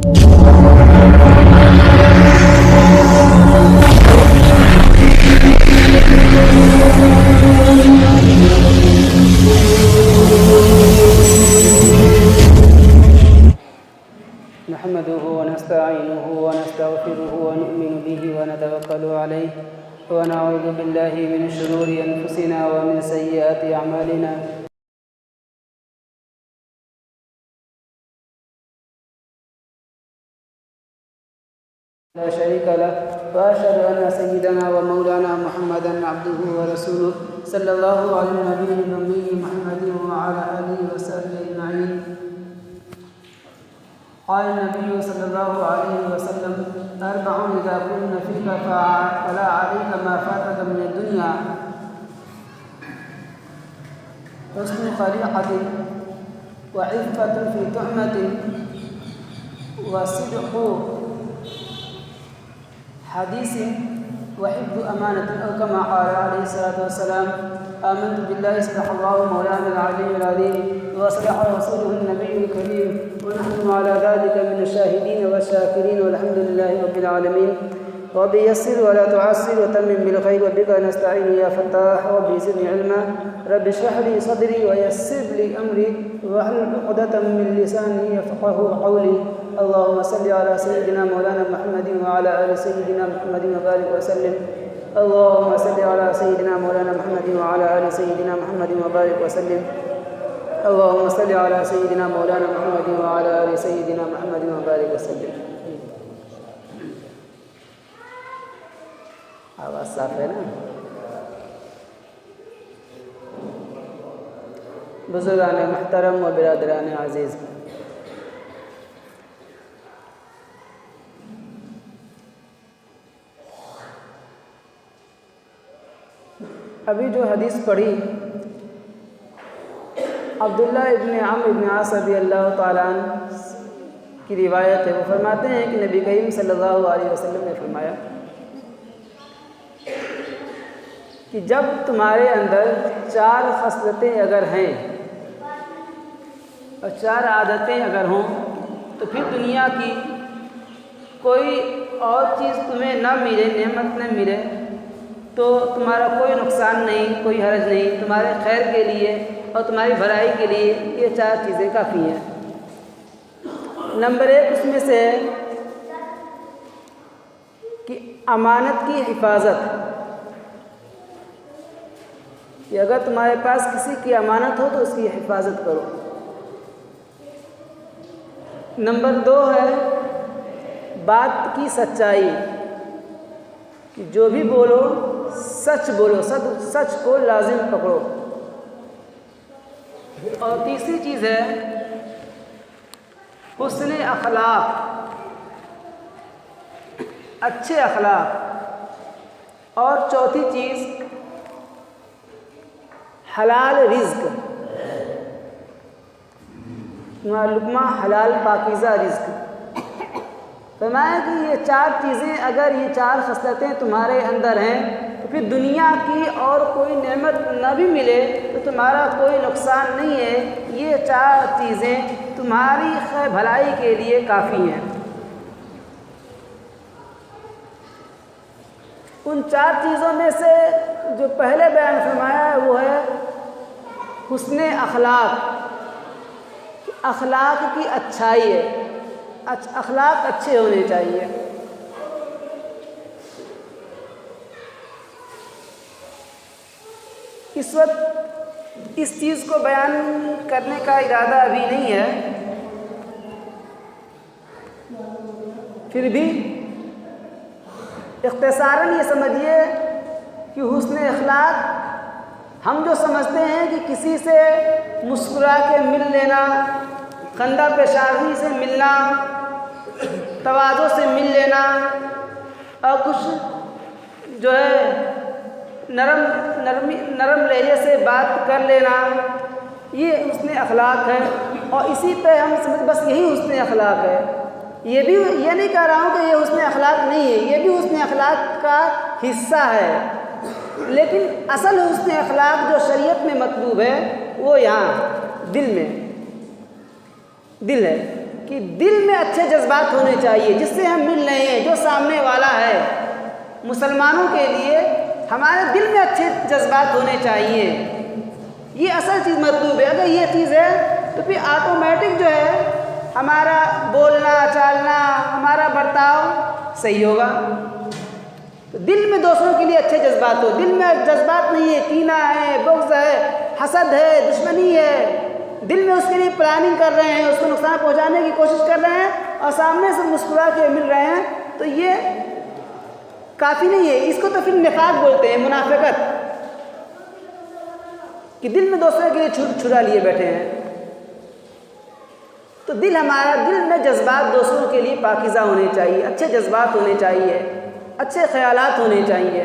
نحمده ونستعينه ونستغفره ونؤمن به ونتوكل عليه ونعوذ بالله من شرور أنفسنا ومن سيئات أعمالنا لا شريك له وأشهد أن سيدنا ومولانا محمدا عبده ورسوله صلى الله على النبي الأمي محمد وعلى آله وصحبه أجمعين. قال النبي صلى الله عليه وسلم: أربع إذا كن فيك فلا عليك ما فاتك من الدنيا: حسن خليقة، وعفة في تهمة، وصدق حديث، وحفظ أمانة، أو كما قال عليه الصلاة والسلام: آمنت بالله صدق الله مولانا العلي العظيم وصدق رسوله النبي الكريم ونحن على ذلك من الشاهدين والشاكرين والحمد لله رب العالمين. رب يسر ولا تعسر وتمم بالخير وبك نستعين يا فتاح. رب زدني علما. رب اشرح لي صدري ويسر لي أمري واحلل عقدة من لساني يفقهوا قولي. اللهم صل على سيدنا مولانا محمد وعلى آل سيدنا محمد وبارك وسلم. اللهم صل على سيدنا مولانا محمد وعلى آل سيدنا محمد وبارك وسلم. اللهم صل على سيدنا مولانا محمد وعلى آل سيدنا محمد وبارك وسلم. آواز صاف ہے نا؟ بزرگان محترم و برادران عزیز، ابھی جو حدیث پڑھی عبداللہ ابن عمرو ابن عاص رضی اللہ تعالیٰ عنہ کی روایت ہے. وہ فرماتے ہیں کہ نبی کریم صلی اللہ علیہ وسلم نے فرمایا کہ جب تمہارے اندر 4 خصلتیں اگر ہیں اور 4 عادتیں اگر ہوں تو پھر دنیا کی کوئی اور چیز تمہیں نہ ملے، نعمت نہ ملے، تو تمہارا کوئی نقصان نہیں، کوئی حرج نہیں. تمہارے خیر کے لیے اور تمہاری بھلائی کے لیے یہ 4 چیزیں کافی ہیں. نمبر 1 اس میں سے ہے کہ امانت کی حفاظت، کہ اگر تمہارے پاس کسی کی امانت ہو تو اس کی حفاظت کرو. نمبر 2 ہے بات کی سچائی، کہ جو بھی بولو سچ بولو، سچ کو لازم پکڑو. اور تیسری چیز ہے حسن اخلاق، اچھے اخلاق. اور چوتھی چیز حلال رزق، تمہارا لقمہ حلال پاکیزہ رزق. فرمایا کہ یہ 4 چیزیں اگر یہ 4 خصلتیں تمہارے اندر ہیں تو پھر دنیا کی اور کوئی نعمت نہ بھی ملے تو تمہارا کوئی نقصان نہیں ہے. یہ 4 چیزیں تمہاری خیر بھلائی کے لیے کافی ہیں. ان 4 چیزوں میں سے جو پہلے بیان فرمایا ہے وہ ہے حسن اخلاق. اخلاق کی اچھائی ہے، اخلاق اچھے ہونے چاہیے. اس وقت اس چیز کو بیان کرنے کا ارادہ ابھی نہیں ہے، پھر بھی اختصاراً یہ سمجھیے کہ حسن اخلاق ہم جو سمجھتے ہیں کہ کسی سے مسکرا کے مل لینا، خندہ پیشانی سے ملنا، تواضع سے مل لینا، اور کچھ جو ہے نرم لہجے سے بات کر لینا، یہ حسن اخلاق ہے. اور اسی پہ ہم سمجھ بس یہی حسن اخلاق ہے. یہ نہیں کہہ رہا ہوں کہ یہ حسن اخلاق نہیں ہے، یہ بھی حسن اخلاق کا حصہ ہے، لیکن اصل حسن اخلاق جو شریعت میں مطلوب ہے وہ یہاں دل ہے. کہ دل میں اچھے جذبات ہونے چاہیے، جس سے ہم مل رہے ہیں، جو سامنے والا ہے، مسلمانوں کے لیے ہمارے دل میں اچھے جذبات ہونے چاہیے۔ یہ اصل چیز مطلوب ہے۔ اگر یہ چیز ہے تو پھر آٹومیٹک جو ہے ہمارا بولنا چالنا، ہمارا برتاؤ صحیح ہوگا۔ دل میں دوسروں کے لیے اچھے جذبات ہو، دل میں جذبات نہیں ہے، کینہ ہے، بغض ہے، حسد ہے، دشمنی ہے، دل میں اس کے لیے پلاننگ کر رہے ہیں، اس کو نقصان پہنچانے کی کوشش کر رہے ہیں اور سامنے سے مسکرا کے مل رہے ہیں، تو یہ کافی نہیں ہے۔ اس کو تو پھر نفاق بولتے ہیں، منافقت، کہ دل میں دوسروں کے لیے چھرا لیے بیٹھے ہیں۔ تو دل ہمارا، دل میں جذبات دوسروں کے لیے پاکیزہ ہونے چاہیے، اچھے جذبات ہونے چاہیے، اچھے خیالات ہونے چاہیے۔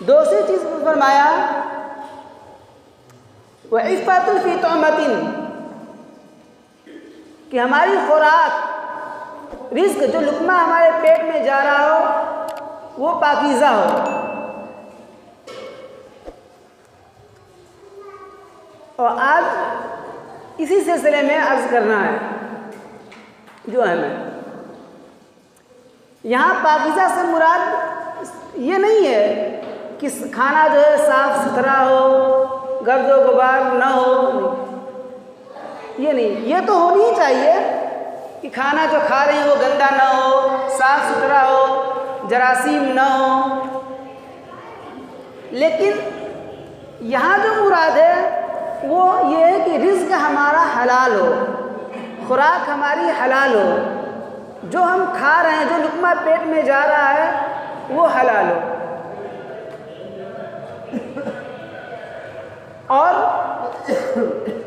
دوسری چیز فرمایا وَعِفَّةٌ فِي طُعْمَةٍ، کہ ہماری خوراک، رزق، جو لقمہ ہمارے پیٹ میں جا رہا ہو وہ پاکیزہ ہو۔ اور آج اسی سلسلے میں عرض کرنا ہے جو ہمیں یہاں پاکیزہ سے مراد یہ نہیں ہے کہ کھانا جو ہے صاف ستھرا ہو، گرد و غبار نہ ہو، یہ نہیں، یہ تو ہونی ہی چاہیے کہ کھانا جو کھا رہے ہیں وہ گندا نہ ہو، صاف ستھرا ہو، جراثیم نہ ہو۔ لیکن یہاں جو مراد ہے وہ یہ ہے کہ رزق ہمارا حلال ہو، خوراک ہماری حلال ہو، جو ہم کھا رہے ہیں، جو لقمہ پیٹ میں جا رہا ہے وہ حلال ہو۔ اور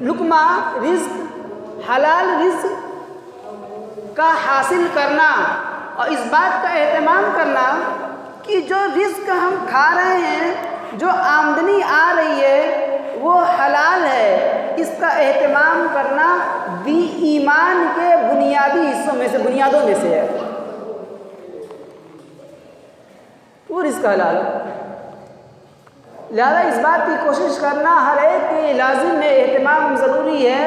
لقمہ، رزق، حلال رزق کا حاصل کرنا اور اس بات کا اہتمام کرنا کہ جو رزق ہم کھا رہے ہیں، جو آمدنی آ رہی ہے وہ حلال ہے، اس کا اہتمام کرنا بھی ایمان کے بنیادی حصوں میں سے، بنیادوں میں سے ہے۔ وہ رزق حلال ہے، لہذا اس بات کی کوشش کرنا ہر ایک کے لازم ہے، اہتمام ضروری ہے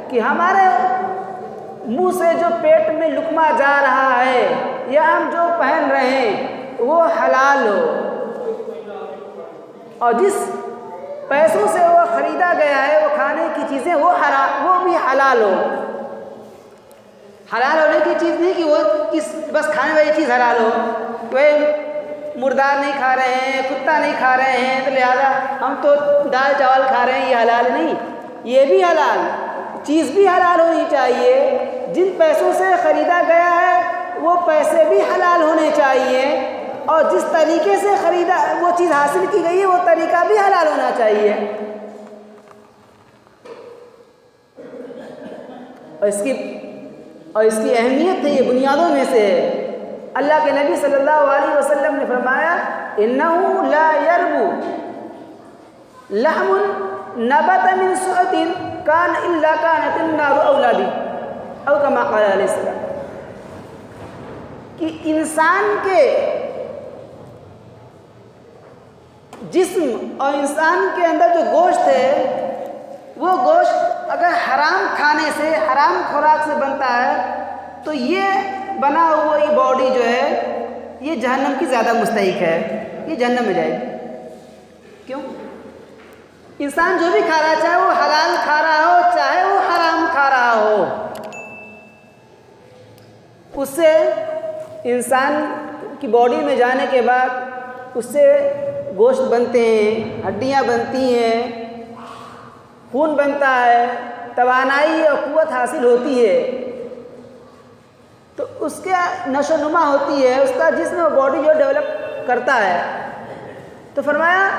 کہ ہمارے منہ سے جو پیٹ میں لقمہ جا رہا ہے یا ہم جو پہن رہے ہیں وہ حلال ہو، اور جس پیسوں سے وہ خریدا گیا ہے، وہ کھانے کی چیزیں، وہ بھی حلال ہو۔ حلال ہونے کی چیز نہیں کہ وہ بس کھانے والی چیز حلال ہو، وہ مردار نہیں کھا رہے ہیں، کتا نہیں کھا رہے ہیں تو لہذا ہم تو دال چاول کھا رہے ہیں، یہ حلال نہیں، یہ بھی حلال چیز بھی حلال ہونی چاہیے۔ جن پیسوں سے خریدا گیا ہے وہ پیسے بھی حلال ہونے چاہیے، اور جس طریقے سے خریدا وہ چیز حاصل کی گئی ہے وہ طریقہ بھی حلال ہونا چاہیے۔ اور اس کی اہمیت ہے، یہ بنیادوں میں سے ہے۔ اللہ کے نبی صلی اللہ علیہ وسلم نے فرمایا انہ لا یربو لحم نبت من سؤۃ کان الا کانت النار اولا بہ، او کما قال علیہ السلام، کہ انسان کے جسم اور انسان کے اندر جو گوشت ہے، وہ گوشت اگر حرام کھانے سے، حرام خوراک سے بنتا ہے تو یہ بنا ہوا یہ باڈی جو ہے یہ جہنم کی زیادہ مستحق ہے، یہ جہنم میں جائے گی۔ کیوں؟ انسان جو بھی کھا رہا ہے، چاہے وہ حلال کھا رہا ہو چاہے وہ حرام کھا رہا ہو، اس سے انسان کی باڈی میں جانے کے بعد اس سے گوشت بنتے ہیں، ہڈیاں بنتی ہیں، خون بنتا ہے، توانائی اور قوت حاصل ہوتی ہے، تو اس کے نشو و نما ہوتی ہے، اس کا جسم اور باڈی جو ڈیولپ کرتا ہے۔ تو فرمایا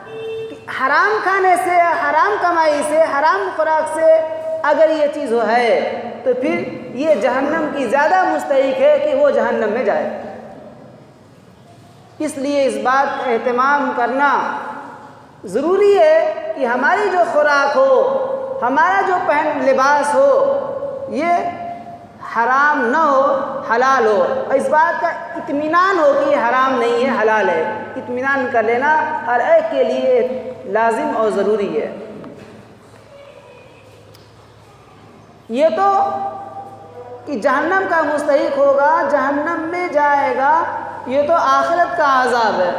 کہ حرام کھانے سے، حرام کمائی سے، حرام خوراک سے اگر یہ چیز ہے تو پھر یہ جہنم کی زیادہ مستحق ہے کہ وہ جہنم میں جائے۔ اس لیے اس بات کا اہتمام کرنا ضروری ہے کہ ہماری جو خوراک ہو، ہمارا جو پہن لباس ہو، یہ حرام نہ ہو، حلال ہو، اور اس بات کا اطمینان ہو کہ یہ حرام نہیں ہے، حلال ہے۔ اطمینان کر لینا ہر ایک کے لیے لازم اور ضروری ہے۔ یہ تو کہ جہنم کا مستحق ہوگا، جہنم میں جائے گا، یہ تو آخرت کا عذاب ہے۔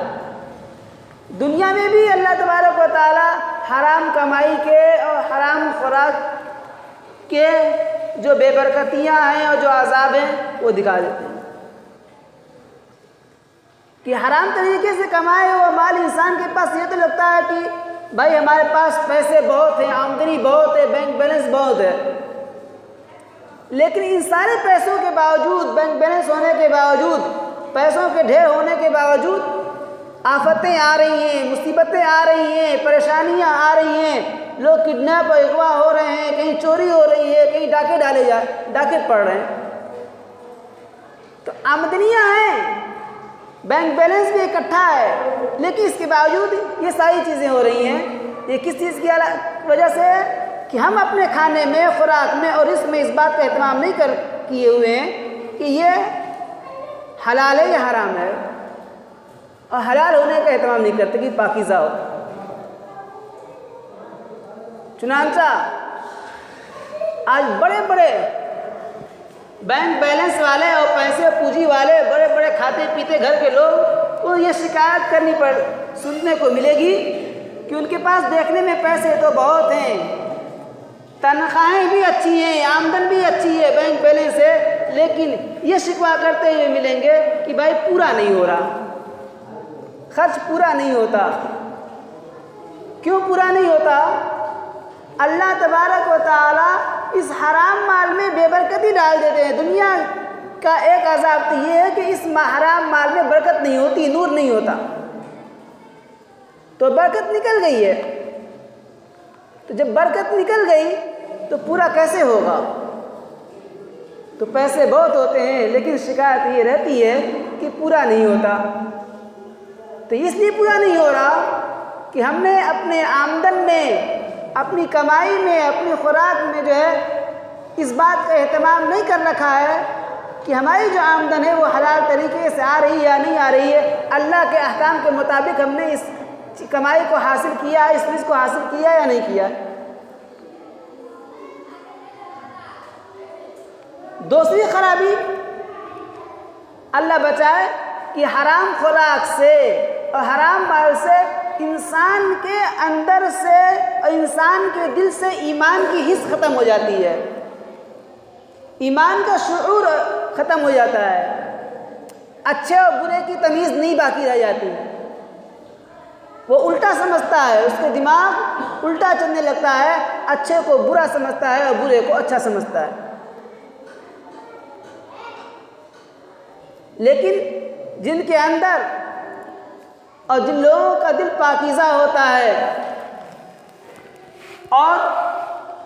دنیا میں بھی اللہ تبارک و تعالی حرام کمائی کے اور حرام خوراک کے جو بے برکتیاں ہیں اور جو عذاب ہیں وہ دکھا دیتے ہیں کہ حرام طریقے سے کمائے ہوا مال انسان کے پاس یہ تو لگتا ہے کہ بھائی ہمارے پاس پیسے بہت ہیں، آمدنی بہت ہے، بینک بیلنس بہت ہے، لیکن ان سارے پیسوں کے باوجود، بینک بیلنس ہونے کے باوجود، پیسوں کے ڈھیر ہونے کے باوجود آفتیں آ رہی ہیں، مصیبتیں آ رہی ہیں، پریشانیاں آ رہی ہیں، لوگ کڈنیپ اور اغوا ہو رہے ہیں، کہیں چوری ہو رہی ہے، کہیں ڈاکے پڑ رہے ہیں۔ تو آمدنیاں ہیں، بینک بیلنس بھی اکٹھا ہے، لیکن اس کے باوجود یہ ساری چیزیں ہو رہی ہیں۔ یہ کس چیز کی وجہ سے ہے کہ ہم اپنے کھانے میں، خوراک میں اور رزق میں اس بات کا اہتمام نہیں کیے ہوئے ہیں کہ یہ حلال ہے یا حرام ہے، اور حلال ہونے کا اہتمام نہیں کرتے کہ پاکیزہ ہو۔ چنانچہ آج بڑے بڑے بینک بیلنس والے اور پیسے پونجی والے، بڑے بڑے کھاتے پیتے گھر کے لوگ کو یہ شکایت سننے کو ملے گی کہ ان کے پاس دیکھنے میں پیسے تو بہت ہیں، تنخواہیں بھی اچھی ہیں، آمدن بھی اچھی ہے، بینک بیلنس ہے، لیکن یہ شکوہ کرتے ہوئے ملیں گے کہ بھائی پورا نہیں ہو رہا، خرچ پورا نہیں ہوتا۔ کیوں پورا نہیں ہوتا؟ اللہ تبارک و تعالی اس حرام مال میں بے برکتی ڈال دیتے ہیں۔ دنیا کا ایک عذاب تو یہ ہے کہ اس حرام مال میں برکت نہیں ہوتی، نور نہیں ہوتا، تو برکت نکل گئی ہے۔ تو جب برکت نکل گئی تو پورا کیسے ہوگا؟ تو پیسے بہت ہوتے ہیں لیکن شکایت یہ رہتی ہے کہ پورا نہیں ہوتا۔ تو اس لیے پورا نہیں ہو رہا کہ ہم نے اپنے آمدن میں، اپنی کمائی میں، اپنی خوراک میں جو ہے اس بات کا اہتمام نہیں کر رکھا ہے کہ ہماری جو آمدن ہے وہ حلال طریقے سے آ رہی ہے یا نہیں آ رہی ہے، اللہ کے احکام کے مطابق ہم نے اس کمائی کو حاصل کیا، اس رزق کو حاصل کیا یا نہیں کیا۔ دوسری خرابی اللہ بچائے کہ حرام خوراک سے اور حرام مال سے انسان کے اندر سے اور انسان کے دل سے ایمان کی حس ختم ہو جاتی ہے، ایمان کا شعور ختم ہو جاتا ہے، اچھے اور برے کی تمیز نہیں باقی رہ جاتی، وہ الٹا سمجھتا ہے، اس کے دماغ الٹا چلنے لگتا ہے، اچھے کو برا سمجھتا ہے اور برے کو اچھا سمجھتا ہے۔ لیکن جن کے اندر اور جن لوگوں کا دل پاکیزہ ہوتا ہے اور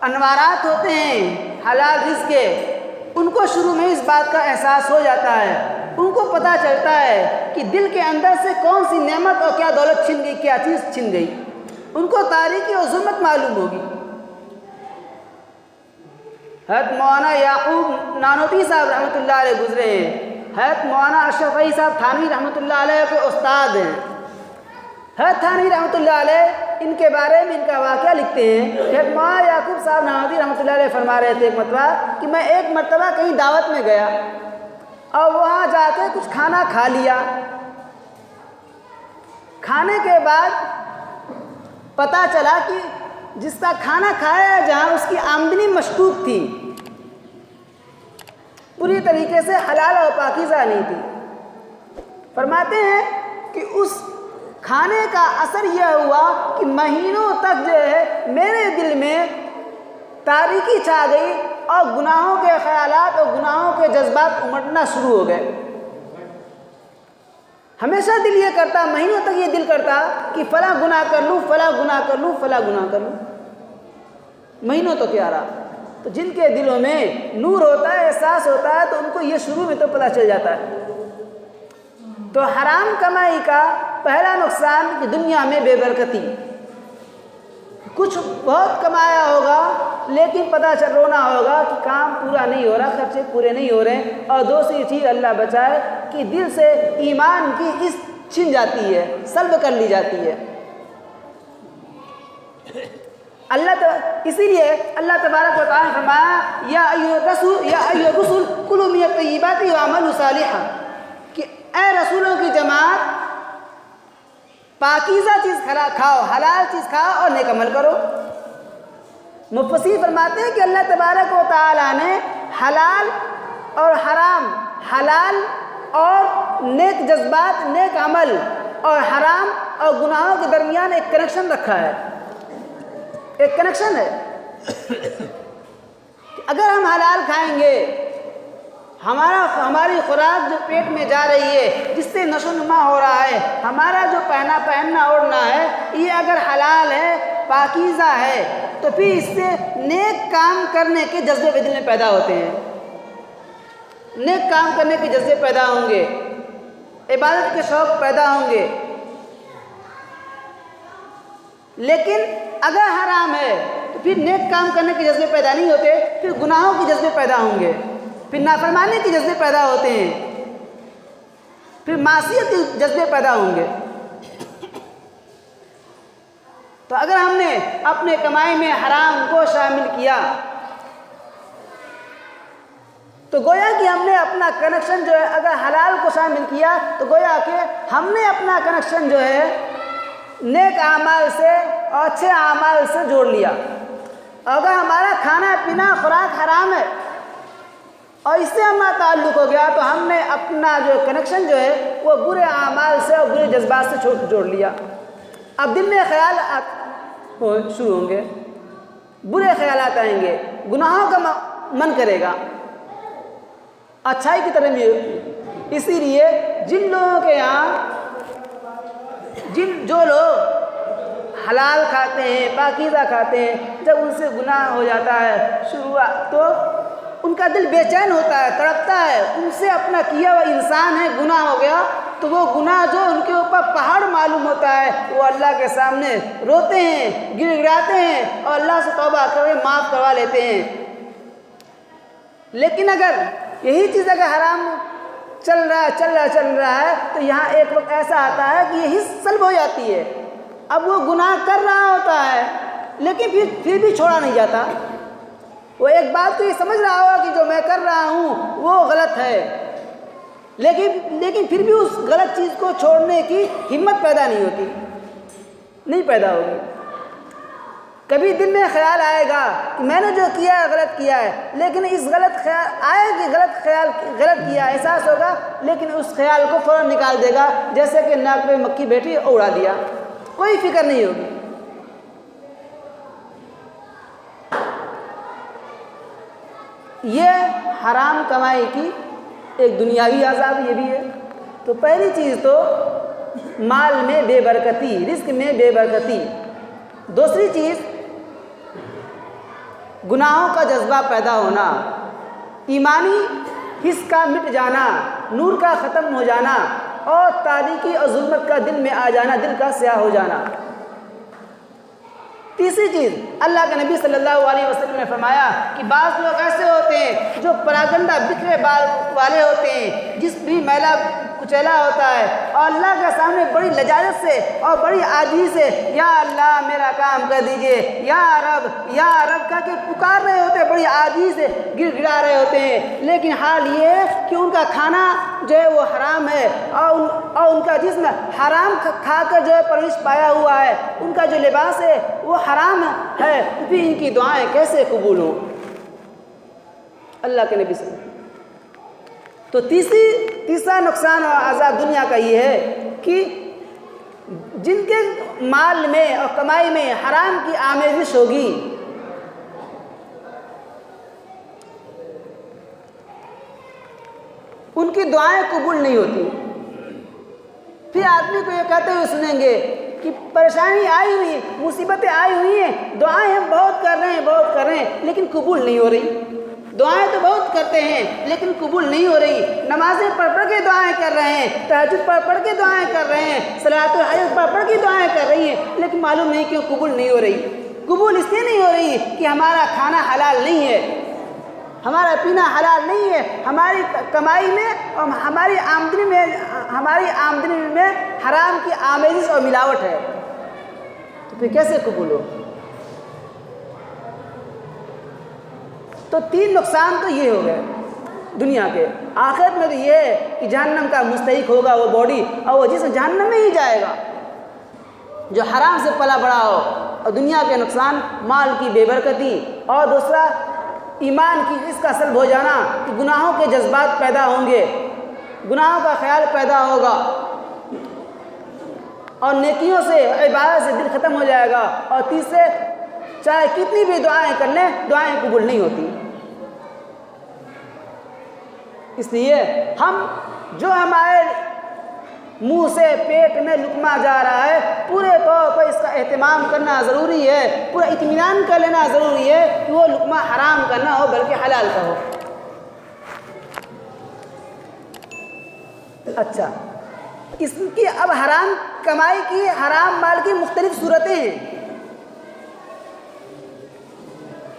انوارات ہوتے ہیں حلال رزق کے، ان کو شروع میں اس بات کا احساس ہو جاتا ہے، ان کو پتہ چلتا ہے کہ دل کے اندر سے کون سی نعمت اور کیا دولت چھن گئی، کیا چیز چھن گئی، ان کو تاریکی اور ظلمت معلوم ہوگی۔ حضرت مولانا یعقوب نانوتوی صاحب رحمۃ اللہ علیہ گزرے ہیں، حضرت مولانا اشرف علی صاحب تھانوی رحمۃ اللہ علیہ کے استاد ہیں۔ حضرت تھانوی رحمۃ اللہ علیہ ان کے بارے میں ان کا واقعہ لکھتے ہیں کہ حضرت مولانا یعقوب صاحب نانوتوی رحمۃ اللہ علیہ فرما رہے تھے ایک مرتبہ کہ میں ایک مرتبہ کہیں دعوت میں گیا اور وہاں جا کے کچھ کھانا کھا لیا، کھانے کے بعد پتہ چلا کہ جس کا کھانا کھایا جہاں اس کی آمدنی مشکوک تھی، پوری طریقے سے حلال اور پاکیزہ نہیں تھی۔ فرماتے ہیں کہ اس کھانے کا اثر یہ ہوا کہ مہینوں تک جو ہے میرے دل میں تاریکی چھا گئی اور گناہوں کے خیالات اور گناہوں کے جذبات امٹنا شروع ہو گئے۔ ہمیشہ دل یہ کرتا، مہینوں تک یہ دل کرتا کہ فلاں گناہ کر لوں، فلاں گناہ کر لوں، فلاں گناہ کر لوں، مہینوں تو کیا رہا۔ تو جن کے دلوں میں نور ہوتا ہے، احساس ہوتا ہے، تو ان کو یہ شروع میں تو پتہ چل جاتا ہے۔ تو حرام کمائی کا پہلا نقصان کہ دنیا میں بے برکتی، کچھ بہت کمایا ہوگا لیکن پتہ چل رونا ہوگا کہ کام پورا نہیں ہو رہا، خرچے پورے نہیں ہو رہے۔ اور دوسری چیز اللہ بچائے کہ دل سے ایمان کی حس چھن جاتی ہے، سلب کر لی جاتی ہے۔ اسی لیے اللہ تبارک و تعالیٰ نے فرمایا یا ایھا الرسل کلوا من الطیبات واعملوا صالحا، کہ اے رسولوں کی جماعت پاکیزہ چیز کھاؤ، حلال چیز کھاؤ اور نیک عمل کرو۔ مفسر فرماتے ہیں کہ اللہ تبارک و تعالیٰ نے حلال اور حرام، حلال اور نیک جذبات، نیک عمل اور حرام اور گناہوں کے درمیان ایک کنیکشن رکھا ہے، ایک کنیکشن ہے کہ اگر ہم حلال کھائیں گے، ہماری خوراک جو پیٹ میں جا رہی ہے، جس سے نشو و نما ہو رہا ہے، ہمارا جو پہننا اوڑھنا ہے، یہ اگر حلال ہے، پاکیزہ ہے، تو پھر اس سے نیک کام کرنے کے جذبے بھی دل میں پیدا ہوتے ہیں، نیک کام کرنے کے جذبے پیدا ہوں گے، عبادت کے شوق پیدا ہوں گے۔ لیکن اگر حرام ہے تو پھر نیک کام کرنے کے جذبے پیدا نہیں ہوتے، پھر گناہوں کے جذبے پیدا ہوں گے، پھر نافرمانی کے جذبے پیدا ہوتے ہیں، پھر معصیت کے جذبے پیدا ہوں گے۔ تو اگر ہم نے اپنے کمائی میں حرام کو شامل کیا تو گویا کہ ہم نے اپنا کنیکشن جو ہے، اگر حلال کو شامل کیا تو گویا کہ ہم نے اپنا کنیکشن جو ہے نیک اعمال سے اور اچھے اعمال سے جوڑ لیا۔ اگر ہمارا کھانا پینا خوراک حرام ہے اور اس سے ہمارا تعلق ہو گیا تو ہم نے اپنا جو کنیکشن جو ہے وہ برے اعمال سے اور برے جذبات سے جوڑ لیا۔ اب دل میں خیال شروع ہوں گے، برے خیالات آئیں گے، گناہوں کا من کرے گا، اچھائی کی طرف بھی۔ اسی لیے جن لوگوں کے یہاں جو لوگ حلال کھاتے ہیں، پاکیزہ کھاتے ہیں، جب ان سے گناہ ہو جاتا ہے شروعات تو ان کا دل بے چین ہوتا ہے، تڑپتا ہے، ان سے اپنا کیا ہوا انسان ہے، گناہ ہو گیا تو وہ گناہ جو ان کے اوپر پہاڑ معلوم ہوتا ہے، وہ اللہ کے سامنے روتے ہیں، گر گراتے ہیں اور اللہ سے توبہ کر کے معاف کروا لیتے ہیں۔ لیکن اگر یہی چیز اگر حرام چل رہا ہے تو یہاں ایک وقت ایسا آتا ہے کہ یہ حس سلب ہو جاتی ہے، اب وہ گناہ کر رہا ہوتا ہے لیکن پھر بھی چھوڑا نہیں جاتا۔ وہ ایک بات تو یہ سمجھ رہا ہوگا کہ جو میں کر رہا ہوں وہ غلط ہے، لیکن پھر بھی اس غلط چیز کو چھوڑنے کی ہمت پیدا نہیں ہوتی، نہیں پیدا ہوگی۔ کبھی دل میں خیال آئے گا کہ میں نے جو کیا ہے غلط کیا ہے، لیکن اس غلط خیال آئے کہ غلط کیا احساس ہوگا، لیکن اس خیال کو فوراً نکال دے گا، جیسے کہ ناک پہ مکھی بیٹھی اور اڑا دیا، کوئی فکر نہیں ہوگی۔ یہ حرام کمائی کی ایک دنیاوی عذاب یہ بھی ہے۔ تو پہلی چیز تو مال میں بے برکتی، رزق میں بے برکتی۔ دوسری چیز گناہوں کا جذبہ پیدا ہونا، ایمانی حس کا مٹ جانا، نور کا ختم ہو جانا اور تاریکی اور ظلمت کا دل میں آ جانا، دل کا سیاہ ہو جانا۔ تیسری چیز اللہ کے نبی صلی اللہ علیہ وسلم نے فرمایا کہ بعض لوگ ایسے ہوتے ہیں جو پراگندہ بکھرے بال والے ہوتے ہیں، جس بھی میلا کچیلا ہوتا ہے اور اللہ کے سامنے بڑی لجاجت سے اور بڑی عاجزی سے یا اللہ میرا کام کر دیجئے، یا رب کہہ کے پکار رہے ہوتے ہیں، بڑی عاجزی سے گر گرا رہے ہوتے ہیں، لیکن حال یہ ہے کہ ان کا کھانا جو ہے وہ حرام ہے اور ان کا جسم حرام کھا کر جو ہے پرورش پایا ہوا ہے، ان کا جو لباس ہے وہ حرام ہے، تو پھر ان کی دعائیں کیسے قبول ہوں؟ اللہ کے نبی صلی اللہ علیہ وسلم۔ تو تیسرا نقصان اور عذاب دنیا کا یہ ہے کہ جن کے مال میں اور کمائی میں حرام کی آمیزش ہوگی، ان کی دعائیں قبول نہیں ہوتی۔ پھر آدمی کو یہ کہتے ہوئے سنیں گے کہ پریشانی آئی ہوئی، مصیبتیں آئی ہوئی ہیں، دعائیں ہم بہت کر رہے ہیں لیکن قبول نہیں ہو رہی، دعائیں تو بہت کرتے ہیں لیکن قبول نہیں ہو رہی، نمازیں پڑھ کے دعائیں کر رہے ہیں، تہجد پڑھ کے دعائیں کر رہے ہیں، صلاۃ الحاجت پڑھ کے دعائیں کر رہی ہیں، لیکن معلوم نہیں کیوں قبول نہیں ہو رہی۔ قبول اس لیے نہیں ہو رہی کہ ہمارا کھانا حلال نہیں ہے، ہمارا پینا حلال نہیں ہے، ہماری کمائی میں اور ہماری آمدنی میں حرام کی آمیزش اور ملاوٹ ہے، تو پھر کیسے قبول ہو؟ تو 3 نقصان تو یہ ہو گئے دنیا کے. آخرت میں تو یہ ہے کہ جہنم کا مستحق ہوگا وہ باڈی، اور وہ جسم جہنم میں ہی جائے گا جو حرام سے پلا بڑا ہو. اور دنیا کے نقصان مال کی بے برکتی، اور دوسرا ایمان کی اس کا سلب ہو جانا کہ گناہوں کے جذبات پیدا ہوں گے، گناہوں کا خیال پیدا ہوگا، اور نیکیوں سے عبادت سے دل ختم ہو جائے گا. اور تیسرے چاہے کتنی بھی دعائیں کر لیں دعائیں قبول نہیں ہوتی. اس لیے ہم جو ہمارے منہ سے پیٹ میں لقمہ جا رہا ہے پورے طور پر اس کا اہتمام کرنا ضروری ہے، پورا اطمینان کر لینا ضروری ہے کہ وہ لقمہ حرام کا نہ ہو بلکہ حلال کا ہو. اچھا، اس کی اب حرام کمائی کی، حرام مال کی مختلف صورتیں ہیں.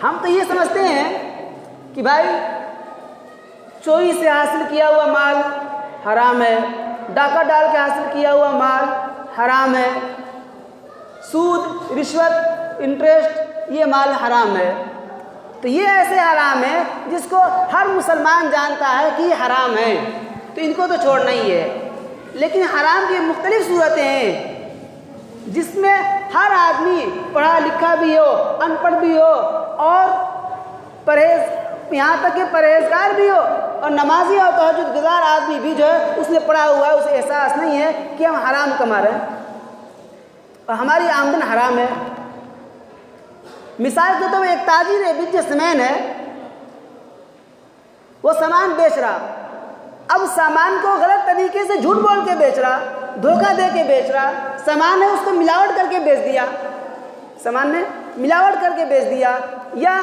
ہم تو یہ سمجھتے ہیں کہ بھائی چوری سے حاصل کیا ہوا مال حرام ہے، ڈاکہ ڈال کے حاصل کیا ہوا مال حرام ہے، سود، رشوت، انٹرسٹ، یہ مال حرام ہے. تو یہ ایسے حرام ہے جس کو ہر مسلمان جانتا ہے کہ یہ حرام ہے، تو ان کو تو چھوڑنا ہی ہے. لیکن حرام کی مختلف صورتیں ہیں جس میں ہر آدمی پڑھا لکھا بھی ہو، ان پڑھ بھی ہو، اور یہاں تک کہ پرہیزگار بھی ہو اور نمازی اور تہجد گزار آدمی بھی جو ہے اس نے پڑھا ہوا ہے، اسے احساس نہیں ہے کہ ہم حرام کما رہے ہیں اور ہماری آمدن حرام ہے. مثال کے طور پر ایک تاجر ہے، بزنس مین ہے، وہ سامان بیچ رہا، اب سامان کو غلط طریقے سے جھوٹ بول کے بیچ رہا، دھوکہ دے کے بیچ رہا، سامان ہے اس کو ملاوٹ کر کے بیچ دیا، سامان میں ملاوٹ کر کے بیچ دیا، یا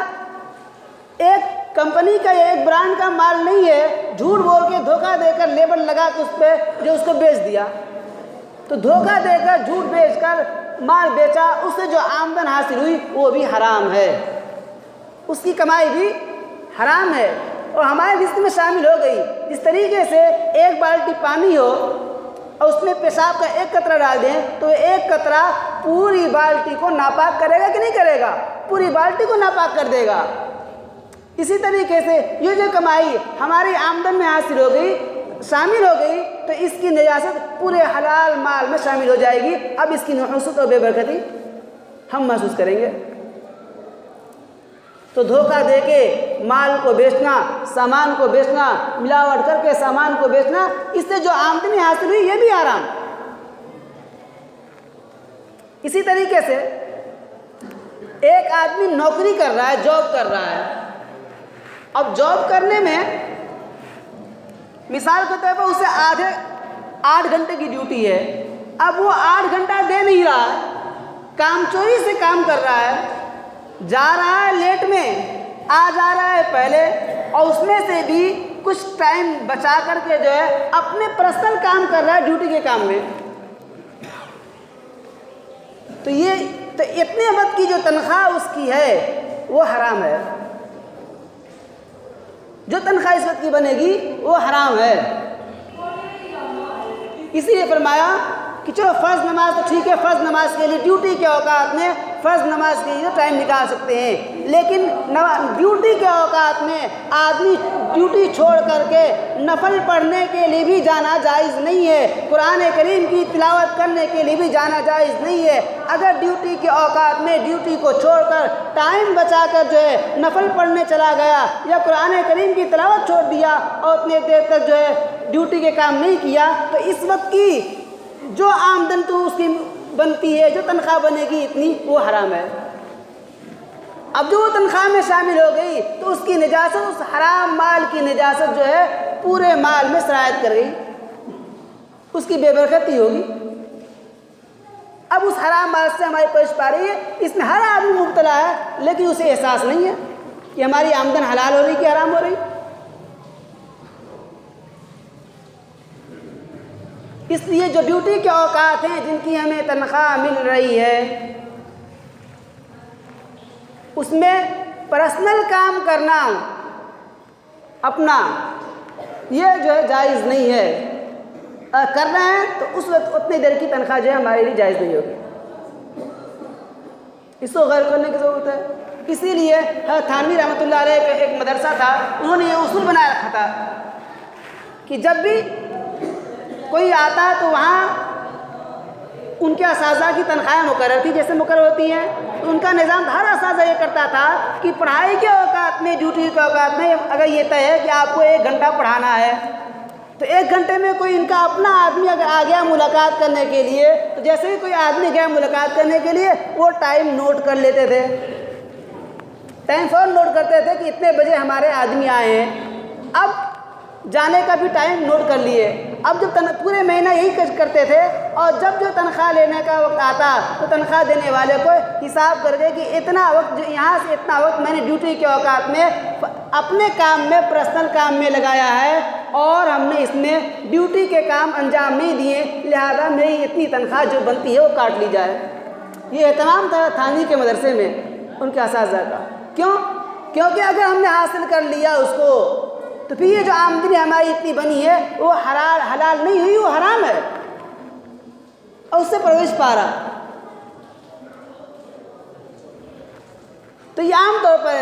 ایک کمپنی کا یا ایک برانڈ کا مال نہیں ہے، جھوٹ بول کے دھوکہ دے کر لیبل لگا کے اس پہ جو اس کو بیچ دیا. تو دھوکہ دے کر جھوٹ بیچ کر مال بیچا، اس سے جو آمدن حاصل ہوئی وہ بھی حرام ہے، اس کی کمائی بھی حرام ہے اور ہمارے رزق میں شامل ہو گئی. جس طریقے سے ایک بالٹی پانی ہو اور اس میں پیشاب کا ایک قطرہ ڈال دیں تو ایک قطرہ پوری بالٹی کو ناپاک کرے گا کہ نہیں کرے گا؟ پوری بالٹی کو ناپاک کر دے گا. اسی طریقے سے یہ جو کمائی ہماری آمدن میں حاصل ہو گئی، شامل ہو گئی، تو اس کی نجاست پورے حلال مال میں شامل ہو جائے گی. اب اس کی نحوست اور بے برکتی ہم محسوس کریں گے. تو دھوکہ دے کے مال کو بیچنا، سامان کو بیچنا، ملاوٹ کر کے سامان کو بیچنا، اس سے جو آمدنی حاصل ہوئی یہ بھی حرام. اسی طریقے سے ایک آدمی نوکری کر رہا ہے، جاب کر رہا ہے. اب جاب کرنے میں مثال کے طور پر اسے 8 گھنٹے کی ڈیوٹی ہے. اب وہ 8 گھنٹہ دے نہیں رہا ہے، کام چوری سے کام کر رہا ہے، جا رہا ہے لیٹ میں، آ جا رہا ہے پہلے، اور اس میں سے بھی کچھ ٹائم بچا کر کے جو ہے اپنے پرسنل کام کر رہا ہے ڈیوٹی کے کام میں. تو اتنے وقت کی جو تنخواہ اس کی ہے وہ حرام ہے. جو تنخواہ اس وقت کی بنے گی وہ حرام ہے. اسی لیے فرمایا کہ چلو فرض نماز تو ٹھیک ہے، فرض نماز کے لیے ڈیوٹی کے اوقات میں فرض نماز کے لیے ٹائم نکال سکتے ہیں، لیکن ڈیوٹی کے اوقات میں آدمی ڈیوٹی چھوڑ کر کے نفل پڑھنے کے لیے بھی جانا جائز نہیں ہے، قرآن کریم کی تلاوت کرنے کے لیے بھی جانا جائز نہیں ہے. اگر ڈیوٹی کے اوقات میں ڈیوٹی کو چھوڑ کر ٹائم بچا کر جو ہے نفل پڑھنے چلا گیا یا قرآن کریم کی تلاوت چھوڑ دیا اور اتنے دیر تک جو ہے ڈیوٹی کے کام نہیں کیا، تو اس وقت کی جو آمدن تو اس کی بنتی ہے، جو تنخواہ بنے گی اتنی، وہ حرام ہے. اب جو وہ تنخواہ میں شامل ہو گئی تو اس کی نجاست، اس حرام مال کی نجاست جو ہے پورے مال میں سرایت کر گئی، اس کی بے برکتی ہوگی. اب اس حرام مال سے ہماری پیش پا رہی ہے، اس میں ہر آدمی مبتلا ہے لیکن اسے احساس نہیں ہے کہ ہماری آمدن حلال ہو رہی کہ حرام ہو رہی. اس لیے جو ڈیوٹی کے اوقات ہیں جن کی ہمیں تنخواہ مل رہی ہے اس میں پرسنل کام کرنا اپنا یہ جو ہے جائز نہیں ہے. کر رہے ہیں تو اس وقت اتنی دیر کی تنخواہ جو ہے ہمارے لیے جائز نہیں ہوگی. اس کو غور کرنے کی ضرورت ہے. اسی لیے تھانوی رحمۃ اللہ علیہ کا ایک مدرسہ تھا، انہوں نے یہ اصول بنایا رکھا تھا کہ جب بھی کوئی آتا تو وہاں ان کے اساتذہ کی تنخواہیں مقرر تھی جیسے مقرر ہوتی ہیں، تو ان کا نظام ہر اساتذہ یہ کرتا تھا کہ پڑھائی کے اوقات میں، ڈیوٹی کے اوقات میں اگر یہ طے ہے کہ آپ کو 1 گھنٹہ پڑھانا ہے تو 1 گھنٹے میں کوئی ان کا اپنا آدمی اگر آ گیا ملاقات کرنے کے لیے تو جیسے ہی کوئی آدمی گیا ملاقات کرنے کے لیے وہ ٹائم نوٹ کر لیتے تھے، ٹائم فوراً نوٹ کرتے تھے کہ اتنے بجے ہمارے آدمی آئے ہیں۔ اب جانے کا بھی ٹائم نوٹ کر لیے۔ اب جب پورے مہینہ یہی کرتے تھے، اور جب جو تنخواہ لینے کا وقت آتا تو تنخواہ دینے والے کو حساب کر کے کہ اتنا وقت، یہاں سے اتنا وقت میں نے ڈیوٹی کے اوقات میں اپنے کام میں، پرسنل کام میں لگایا ہے، اور ہم نے اس میں ڈیوٹی کے کام انجام نہیں دیے، لہذا میری اتنی تنخواہ جو بنتی ہے وہ کاٹ لی جائے۔ یہ اہتمام تھا تھانوی کے مدرسے میں ان کے اساتذہ کا۔ کیونکہ اگر ہم نے حاصل کر لیا اس کو تو پھر یہ جو آمدنی ہماری اتنی بنی ہے وہ حلال نہیں ہوئی، وہ حرام ہے، اور اس سے پرورش پا رہا۔ تو یہ عام طور پر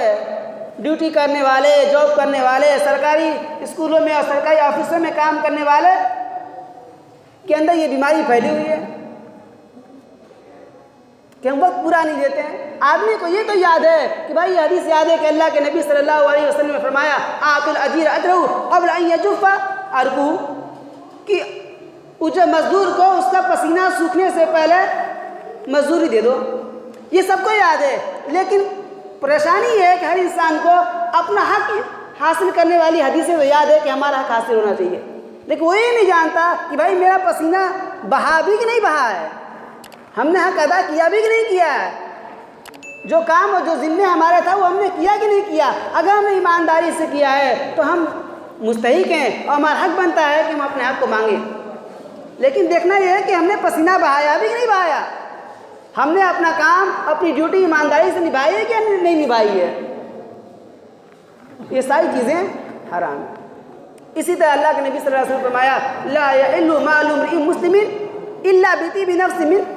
ڈیوٹی کرنے والے، جاب کرنے والے، سرکاری اسکولوں میں اور سرکاری آفسوں میں کام کرنے والے کے اندر یہ بیماری پھیلی ہوئی ہے کہ ہم وقت پورا نہیں دیتے ہیں۔ آدمی کو یہ تو یاد ہے کہ بھائی یہ حدیث یاد ہے کہ اللہ کے نبی صلی اللہ علیہ وسلم نے فرمایا آت الاجیر اجرہ قبل ان یجف عرقہ، کہ اجرت مزدور کو اس کا پسینہ سوکھنے سے پہلے مزدوری دے دو۔ یہ سب کو یاد ہے، لیکن پریشانی یہ ہے کہ ہر انسان کو اپنا حق حاصل کرنے والی حدیثیں تو یاد ہے کہ ہمارا حق حاصل ہونا چاہیے، لیکن وہ یہ نہیں جانتا کہ بھائی میرا پسینہ بہا بھی کہ نہیں بہا ہے، ہم نے حق ادا کیا بھی کہ نہیں کیا ہے، جو کام اور جو ذمہ ہمارا تھا وہ ہم نے کیا کہ نہیں کیا۔ اگر ہم نے ایمانداری سے کیا ہے تو ہم مستحق ہیں اور ہمارا حق بنتا ہے کہ ہم اپنے حق کو مانگیں، لیکن دیکھنا یہ ہے کہ ہم نے پسینہ بہایا بھی کہ نہیں بہایا، ہم نے اپنا کام، اپنی ڈیوٹی ایمانداری سے نبھائی ہے کہ نہیں نبھائی ہے۔ یہ ساری چیزیں حرام ہیں۔ اسی طرح اللہ کے نبی صلی اللہ علیہ وسلم نے فرمایا لا یحل مال امرئ مسلم الا بطیب نفس منہ،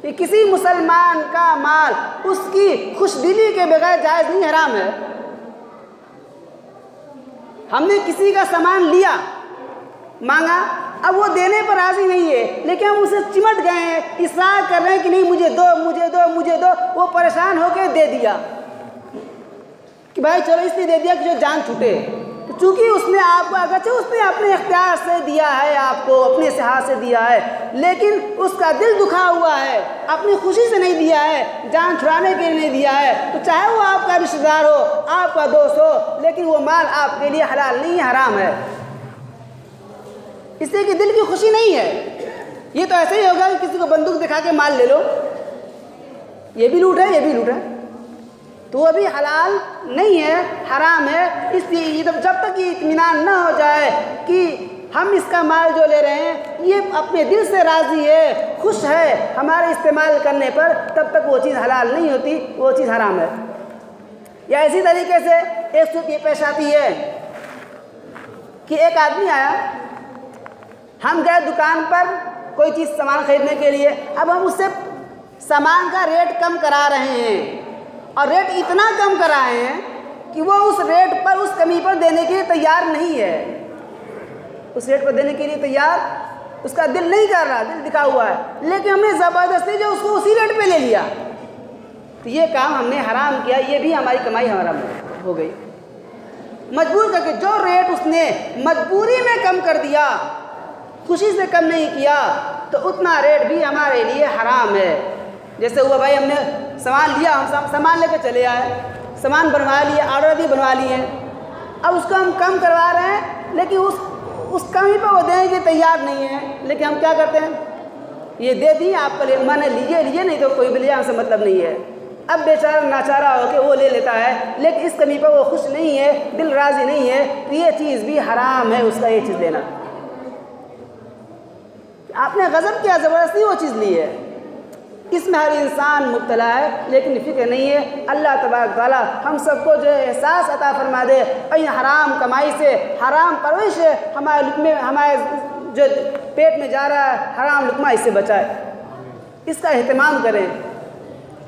کہ کسی مسلمان کا مال اس کی خوش دلی کے بغیر جائز نہیں، حرام ہے۔ ہم نے کسی کا سامان لیا، مانگا، اب وہ دینے پر راضی نہیں ہے، لیکن ہم اسے چمٹ گئے ہیں، اصرار کر رہے ہیں کہ نہیں مجھے دو مجھے دو مجھے دو، وہ پریشان ہو کے دے دیا کہ بھائی چلو اس لیے دے دیا کہ جو جان چھوٹے، چونکہ اس نے آپ کو، اگرچہ اس نے اپنے اختیار سے دیا ہے، آپ کو اپنے ہاتھ سے دیا ہے، لیکن اس کا دل دکھا ہوا ہے، اپنی خوشی سے نہیں دیا ہے، جان چھڑانے کے لیے نہیں دیا ہے، تو چاہے وہ آپ کا رشتہ دار ہو، آپ کا دوست ہو، لیکن وہ مال آپ کے لیے حلال نہیں ہے، حرام ہے، اس لیے کہ دل کی خوشی نہیں ہے۔ یہ تو ایسے ہی ہوگا کہ کسی کو بندوق دکھا کے مال لے لو، یہ بھی لوٹ ہے یہ بھی لوٹ ہے، تو وہ بھی حلال نہیں ہے، حرام ہے۔ اس لیے جب تک یہ اطمینان نہ ہو جائے کہ ہم اس کا مال جو لے رہے ہیں یہ اپنے دل سے راضی ہے، خوش ہے ہمارے استعمال کرنے پر، تب تک وہ چیز حلال نہیں ہوتی، وہ چیز حرام ہے۔ یا اسی طریقے سے ایک صورت یہ پیش آتی ہے کہ ایک آدمی آیا، ہم گئے دکان پر کوئی چیز سامان خریدنے کے لیے، اب ہم اس سے سامان کا ریٹ کم کرا رہے ہیں، اور ریٹ اتنا کم کرائے ہیں کہ وہ اس ریٹ پر، اس کمی پر دینے کے لیے تیار نہیں ہے، اس ریٹ پر دینے کے لیے تیار اس کا دل نہیں کر رہا، دل دکھا ہوا ہے، لیکن ہم نے زبردستی جو اس کو اسی ریٹ پہ لے لیا، تو یہ کام ہم نے حرام کیا، یہ بھی ہماری کمائی حرام ہو گئی۔ مجبور کر کے جو ریٹ اس نے مجبوری میں کم کر دیا، خوشی سے کم نہیں کیا، تو اتنا ریٹ بھی ہمارے لیے حرام ہے۔ جیسے ہوا بھائی ہم نے سامان لیا، ہم سامان لے کے چلے آئے، سامان بنوا لیا، آرڈر بھی بنوا لیے، اب اس کو ہم کم کروا رہے ہیں، لیکن اس کمی پہ وہ دینے کے تیار نہیں ہے، لیکن ہم کیا کرتے ہیں، یہ دے دی آپ کو، میں نے لیجیے نہیں تو کوئی بھی لیا، ہم سے مطلب نہیں ہے۔ اب بیچارہ ناچارہ ہو کے وہ لے لیتا ہے، لیکن اس کمی پہ وہ خوش نہیں ہے، دل راضی نہیں ہے، تو یہ چیز بھی حرام ہے، اس کا یہ چیز دینا۔ آپ نے غضب کیا، زبردستی وہ چیز لی ہے، اس میں ہر انسان مبتلا ہے، لیکن فکر نہیں ہے۔ اللہ تبارک تعالیٰ ہم سب کو جو احساس عطا فرما دے، اور حرام کمائی سے، حرام پرورش سے ہمارے لقمے، ہمارے جو پیٹ میں جا رہا ہے حرام لقمہ، اس سے بچائے، اس کا اہتمام کریں۔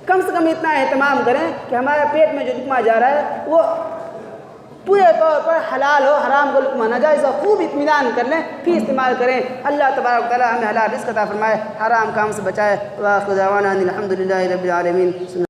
کم سے کم اتنا اہتمام کریں کہ ہمارے پیٹ میں جو لقمہ جا رہا ہے وہ پورے طور پر حلال ہو، حرام کو لقمہ ناجائز ہو، خوب اطمینان کر لیں پھر استعمال کریں۔ اللہ تبارک و تعالیٰ ہمیں حلال رزق عطا فرمائے، حرام کام سے بچائے۔ وآخر دعوانا ان الحمد للہ رب العالمین۔